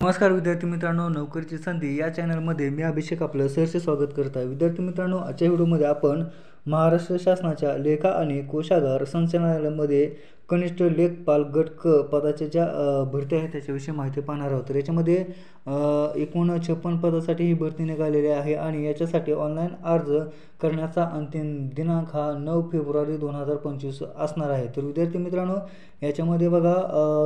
नमस्कार विद्यार्थी मित्रांनो, नोकरीची संधी या चॅनलमध्ये मी अभिषेक आपलं सहर्ष स्वागत करत आहे। विद्यार्थी मित्रांनो, आजच्या व्हिडिओमध्ये आपण महाराष्ट्र शासनाच्या लेखा आणि कोषागार संचालनालयामध्ये कनिष्ठ लेखपाल गट क पदाच्या ज्या भरती आहेत त्याच्याविषयी माहिती पाहणार आहोत। तर याच्यामध्ये एकूण 56 पदासाठी ही भरती निघालेली आहे आणि याच्यासाठी ऑनलाईन अर्ज करण्याचा अंतिम दिनांक हा 9 फेब्रुवारी 2025 असणार आहे। तर विद्यार्थी मित्रांनो, याच्यामध्ये बघा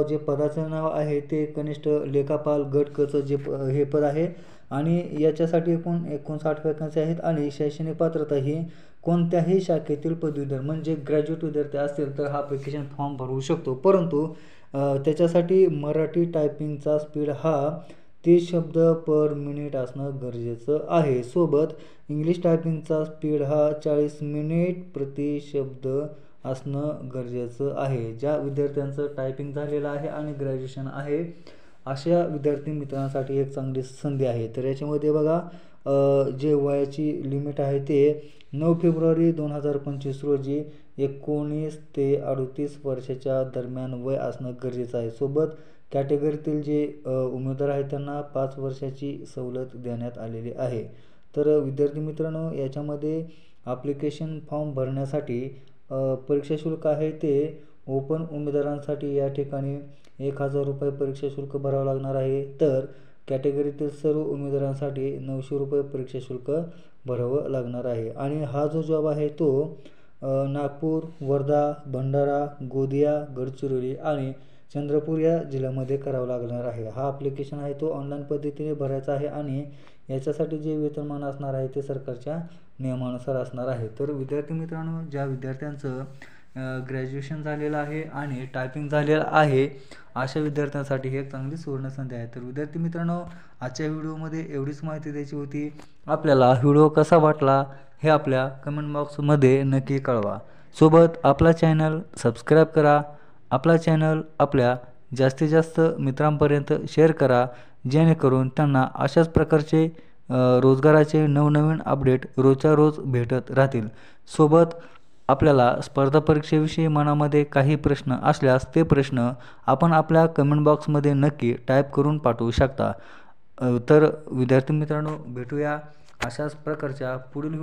जे पदाचं नाव आहे ते कनिष्ठ लेखापाल गट कचं जे हे पद आहे आणि याच्यासाठी एकूण 59 वॅकन्सी आहेत आणि शैक्षणिक पात्रता ही कोणत्याही शाखेतील पदवीधर म्हणजे ग्रॅज्युएट विद्यार्थी असेल तर हा ॲप्लिकेशन फॉर्म भरू शकतो। परंतु त्याच्यासाठी मराठी टायपिंगचा स्पीड हा 30 शब्द पर मिनिट असणं गरजेचं आहे। सोबत इंग्लिश टायपिंगचा स्पीड हा 40 मिनिट प्रति शब्द असणं गरजेचं आहे। ज्या विद्यार्थ्यांचं टायपिंग झालेलं आहे आणि ग्रॅज्युएशन आहे अशा विद्यार्थी मित्रांसाठी एक चांगली संधी आहे। तर याच्यामध्ये बघा जे वयाची लिमिट आहे ते 9 फेब्रुवारी 2025 रोजी 19 ते 38 वर्षाच्या दरम्यान वय असणं गरजेचं आहे। सोबत कॅटेगरीतील जे उमेदवार आहेत त्यांना 5 वर्षाची सवलत देण्यात आलेली आहे। तर विद्यार्थी मित्रांनो, याच्यामध्ये ॲप्लिकेशन फॉर्म भरण्यासाठी परीक्षा शुल्क आहे ते ओपन उमेदवारांसाठी या ठिकाणी 1000 रुपये परीक्षा शुल्क भरावं लागणार आहे। तर कॅटेगरीतील सर्व उमेदवारांसाठी 900 रुपये परीक्षा शुल्क भरावं लागणार आहे। आणि हा जो जॉब आहे तो नागपूर, वर्धा, भंडारा, गोंदिया, गडचिरोली आणि चंद्रपूर या जिल्ह्यामध्ये करावं लागणार आहे। हा ॲप्लिकेशन आहे तो ऑनलाईन पद्धतीने भरायचा आहे आणि याच्यासाठी जे वेतनमान असणार आहे ते सरकारच्या नियमानुसार असणार आहे। तर विद्यार्थी मित्रांनो, ज्या विद्यार्थ्यांचं ग्रॅज्युएशन झालेलं आहे आणि टायपिंग झालेलं आहे अशा विद्यार्थ्यांसाठी ही एक चांगली सुवर्ण संधी आहे। तर विद्यार्थी मित्रांनो, आजच्या व्हिडिओमध्ये एवढीच माहिती द्यायची होती। आपल्याला व्हिडिओ कसा वाटला हे आपल्या कमेंट बॉक्समध्ये नक्की कळवा। सोबत आपला चॅनल सबस्क्राईब करा। आपला चॅनल आपल्या जास्तीत जास्त मित्रांपर्यंत शेअर करा, जेणेकरून त्यांना अशाच प्रकारचे रोजगाराचे नवनवीन अपडेट रोजच्या रोज भेटत राहतील। सोबत आपल्याला स्पर्धा परीक्षेविषयी मनामध्ये काही प्रश्न असल्यास ते प्रश्न आपण आपल्या कमेंट बॉक्समध्ये नक्की टाईप करून पाठवू शकता। तर विद्यार्थी मित्रांनो, भेटूया अशाच प्रकारच्या पुढील